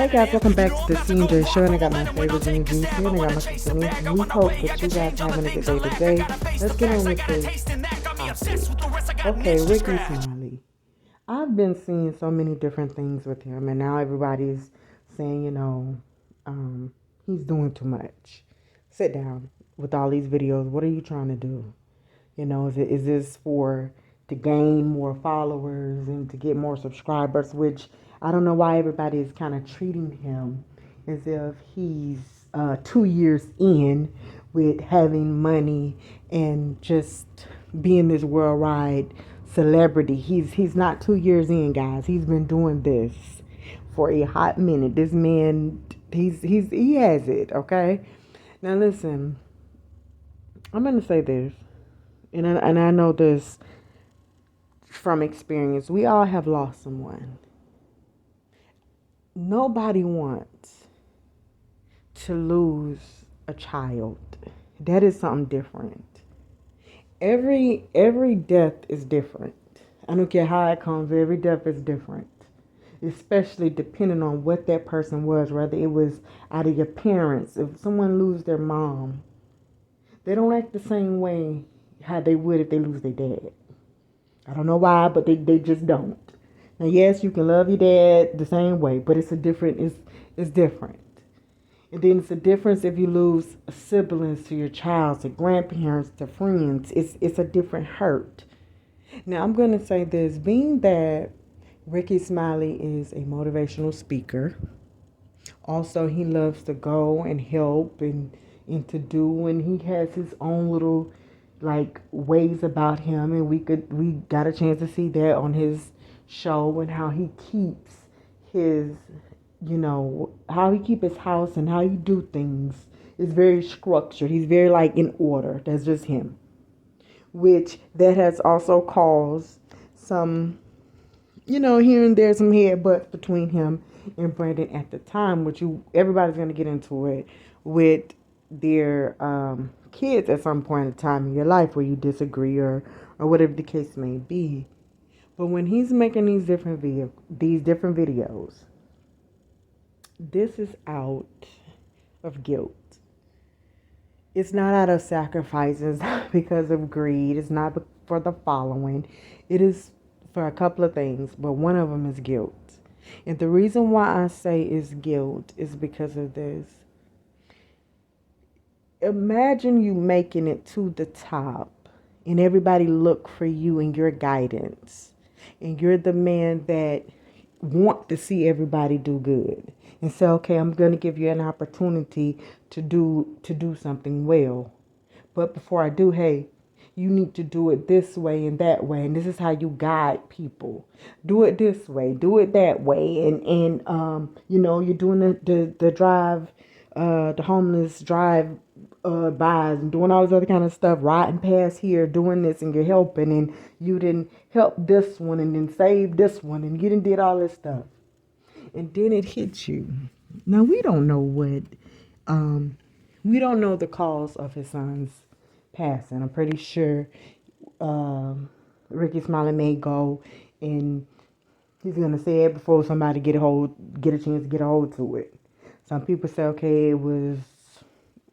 Hey guys, welcome back to the CNJ show, and I got my favorites in the juice here, and I got my sister Nick, and we hope that you guys are having a good day today. Let's get on with this topic. Okay, Rickey Smiley. I've been seeing so many different things with him, and now everybody's saying, he's doing too much. Sit down with all these videos. What are you trying to do? Is this for to gain more followers and to get more subscribers? Which I don't know why everybody is kind of treating him as if he's 2 years in with having money and just being this worldwide celebrity. He's not 2 years in, guys. He's been doing this for a hot minute. This man, he has it. Okay, now listen. I'm gonna say this, and I know this from experience. We all have lost someone. Nobody wants to lose a child. That is something different. Every death is different. I don't care how it comes, every death is different. Especially depending on what that person was, whether it was out of your parents. If someone loses their mom, they don't act the same way how they would if they lose their dad. I don't know why, but they just don't. Now, yes, you can love your dad the same way, but it's different. And then it's a difference if you lose siblings to your child, to grandparents, to friends. It's a different hurt. Now, I'm going to say this. Being that Rickey Smiley is a motivational speaker, also he loves to go and help and to do, and he has his own little ways about him, and we got a chance to see that on his show, and how he keeps his how he keep his house and how he do things is very structured. He's very in order. That's just him, which that has also caused some here and there some headbutts between him and Brandon at the time, which everybody's going to get into it with their kids at some point in time in your life where you disagree or whatever the case may be. But when he's making these different videos, this is out of guilt. It's not out of sacrifices because of greed. It's not for the following. It is for a couple of things, but one of them is guilt. And the reason why I say it's guilt is because of this. Imagine you making it to the top and everybody look for you and your guidance. And you're the man that want to see everybody do good. And say, okay, I'm going to give you an opportunity to do something well. But before I do, hey, you need to do it this way and that way. And this is how you guide people. Do it this way. Do it that way. And you're doing the drive, the homeless drive buys and doing all this other kind of stuff, riding past here, doing this, and you're helping, and you didn't help this one and then save this one, and you didn't did all this stuff. And then it hits you. Now, we don't know we don't know the cause of his son's passing. I'm pretty sure Rickey Smiley may go and he's going to say it before somebody get a chance to get a hold to it. Some people say, okay,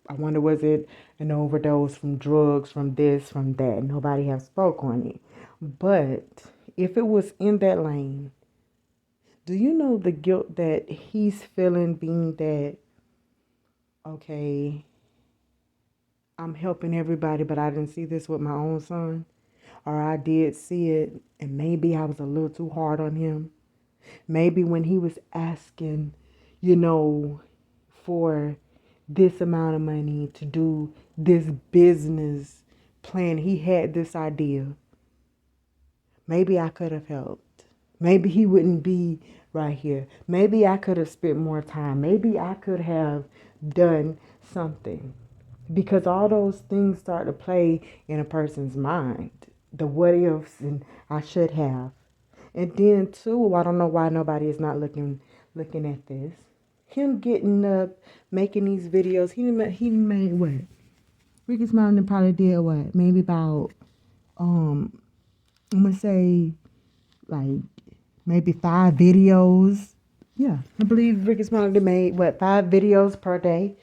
I wonder, was it an overdose from drugs, from this, from that? Nobody has spoke on it. But if it was in that lane, do you know the guilt that he's feeling, being that, okay, I'm helping everybody, but I didn't see this with my own son? Or I did see it, and maybe I was a little too hard on him. Maybe when he was asking, for this amount of money to do this business plan, he had this idea. Maybe I could have helped. Maybe he wouldn't be right here. Maybe I could have spent more time. Maybe I could have done something. Because all those things start to play in a person's mind. The what ifs and I should have. And then too, I don't know why nobody is not looking at this. Him getting up, making these videos. He made what? Rickey Smiley probably did what? Maybe about I'm gonna say maybe 5 videos Yeah, I believe Rickey Smiley made, 5 videos per day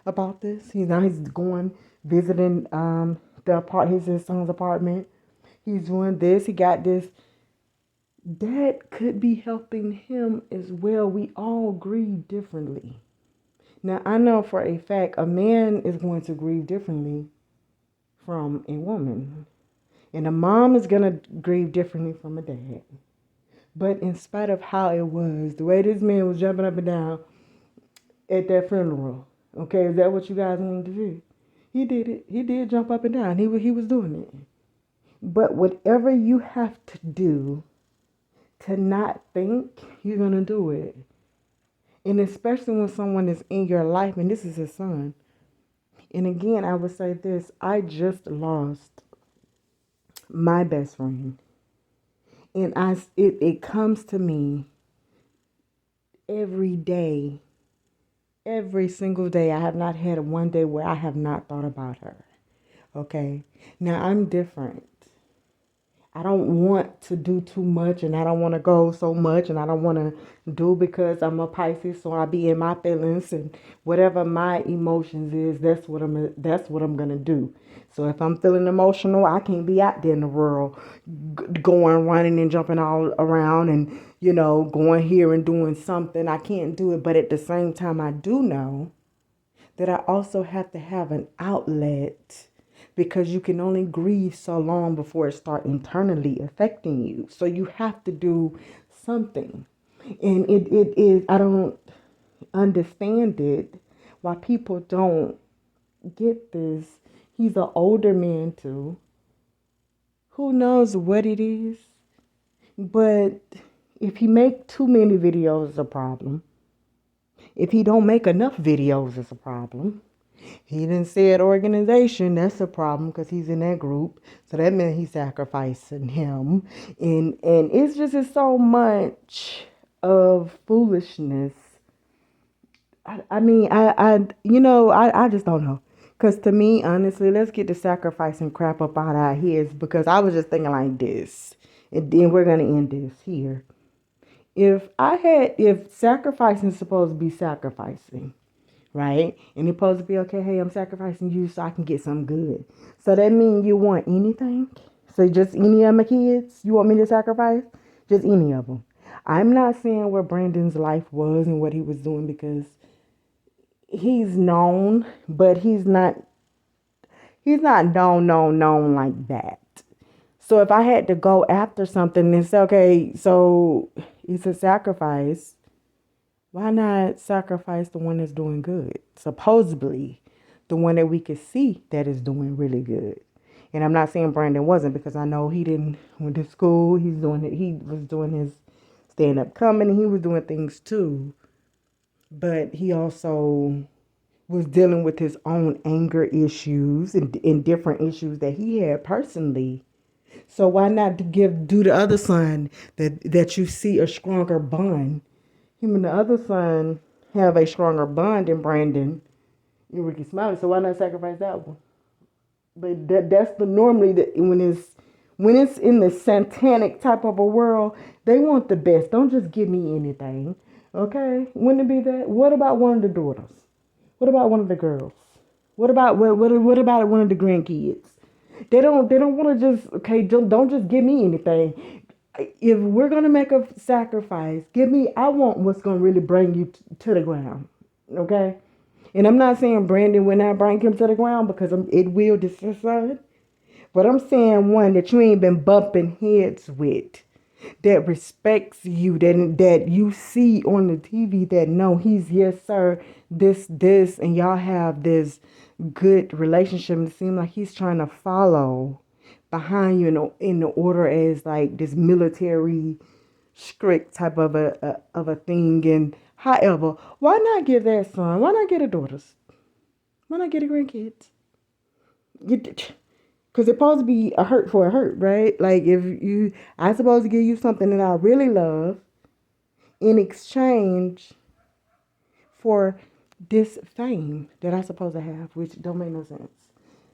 about this. He's going, visiting his son's apartment. He's doing this. He got this. That could be helping him as well. We all grieve differently. Now, I know for a fact a man is going to grieve differently from a woman. And a mom is going to grieve differently from a dad. But in spite of how it was, the way this man was jumping up and down at that funeral, okay, is that what you guys wanted to do? He did it. He did jump up and down. He was doing it. But whatever you have to do to not think, you're going to do it. And especially when someone is in your life, and this is his son. And again, I would say this. I just lost my best friend. And it comes to me every day. Every single day. I have not had one day where I have not thought about her. Okay? Now, I'm different. I don't want to do too much, and I don't want to go so much, and I don't want to do because I'm a Pisces, so I be in my feelings, and whatever my emotions is, that's what I'm gonna do. So if I'm feeling emotional, I can't be out there in the world going, running and jumping all around and, going here and doing something. I can't do it, but at the same time, I do know that I also have to have an outlet because you can only grieve so long before it starts internally affecting you. So you have to do something. And it is, I don't understand it, why people don't get this. He's an older man too. Who knows what it is? But if he make too many videos, it's a problem. If he don't make enough videos, it's a problem. He didn't say an organization, that's a problem because he's in that group. So that meant he's sacrificing him. And it's so much of foolishness. I just don't know. Because to me, honestly, let's get the sacrificing crap up out of our heads, because I was just thinking like this. And then we're going to end this here. If sacrificing is supposed to be sacrificing, right? And it's supposed to be, okay, hey, I'm sacrificing you so I can get something good. So that means you want anything? So just any of my kids you want me to sacrifice? Just any of them. I'm not saying what Brandon's life was and what he was doing, because he's known, but he's not known like that. So if I had to go after something and say, okay, so it's a sacrifice, why not sacrifice the one that's doing good? Supposedly, the one that we could see that is doing really good. And I'm not saying Brandon wasn't, because I know he didn't went to school. He was doing his stand-up comedy. He was doing things too. But he also was dealing with his own anger issues and different issues that he had personally. So why not do the other son that you see a stronger bond? Him and the other son have a stronger bond than Brandon and Rickey Smiley. So why not sacrifice that one? But that's normally when it's in the satanic type of a world, they want the best. Don't just give me anything. Okay? Wouldn't it be that? What about one of the daughters? What about one of the girls? What about one of the grandkids? They don't want to just, okay, don't just give me anything. If we're gonna make a sacrifice, I want what's gonna really bring you to the ground. Okay? And I'm not saying Brandon will not bring him to the ground, because it will decide. But I'm saying one that you ain't been bumping heads with, that respects you, that you see on the TV, that no, he's, yes sir, this, and y'all have this good relationship, and it seems like he's trying to follow behind you in the order as like this military strict type of a thing. And however, why not give that son? Why not get a daughters? Why not get a grandkids? Because it's supposed to be a hurt for a hurt, right? Like I'm supposed to give you something that I really love in exchange for this fame that I'm supposed to have, which don't make no sense.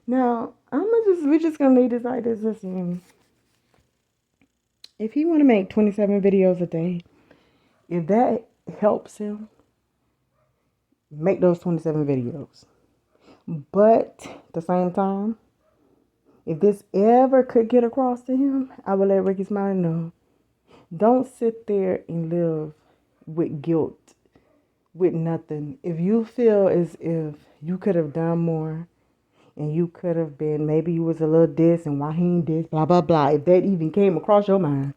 Now, we're just gonna leave this like this. Listen, if you want to make 27 videos a day, if that helps him, make those 27 videos. But at the same time, if this ever could get across to him, I would let Rickey Smiley know. Don't sit there and live with guilt, with nothing. If you feel as if you could have done more and you could have been, maybe you was a little this and why he ain't this, blah, blah, blah. If that even came across your mind,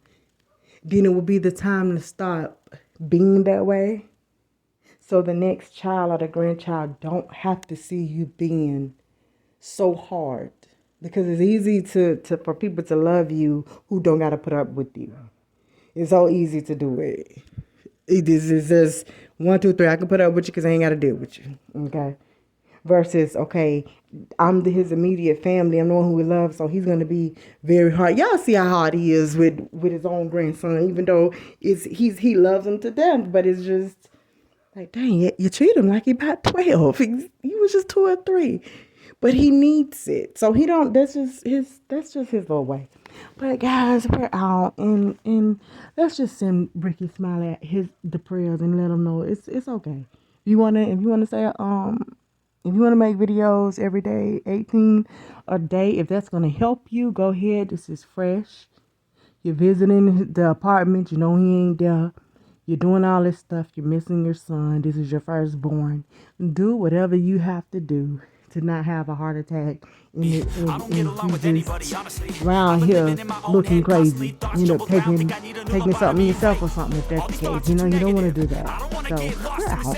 then it would be the time to stop being that way. So the next child or the grandchild don't have to see you being so hard. Because it's easy for people to love you who don't got to put up with you. It's so easy to do it. It is just 1, 2, 3. I can put up with you because I ain't got to deal with you. Okay? Versus, okay, I'm his immediate family. I'm the one who he loves, so he's going to be very hard. Y'all see how hard he is with his own grandson, even though he loves him to death. But it's just like, dang, you treat him like he about 12. He was just 2 or 3. But he needs it. So he don't, that's just his little way. But guys, we're out, and let's just send Rickey Smiley the prayers and let him know it's okay. If you wanna say if you wanna make videos every day, 18 a day, if that's gonna help you, go ahead. This is fresh. You're visiting the apartment, you know he ain't there. You're doing all this stuff. You're missing your son. This is your firstborn. Do whatever you have to do to not have a heart attack and you just around here looking crazy, taking something yourself or something if that's the case. You don't want to do that. So we're out.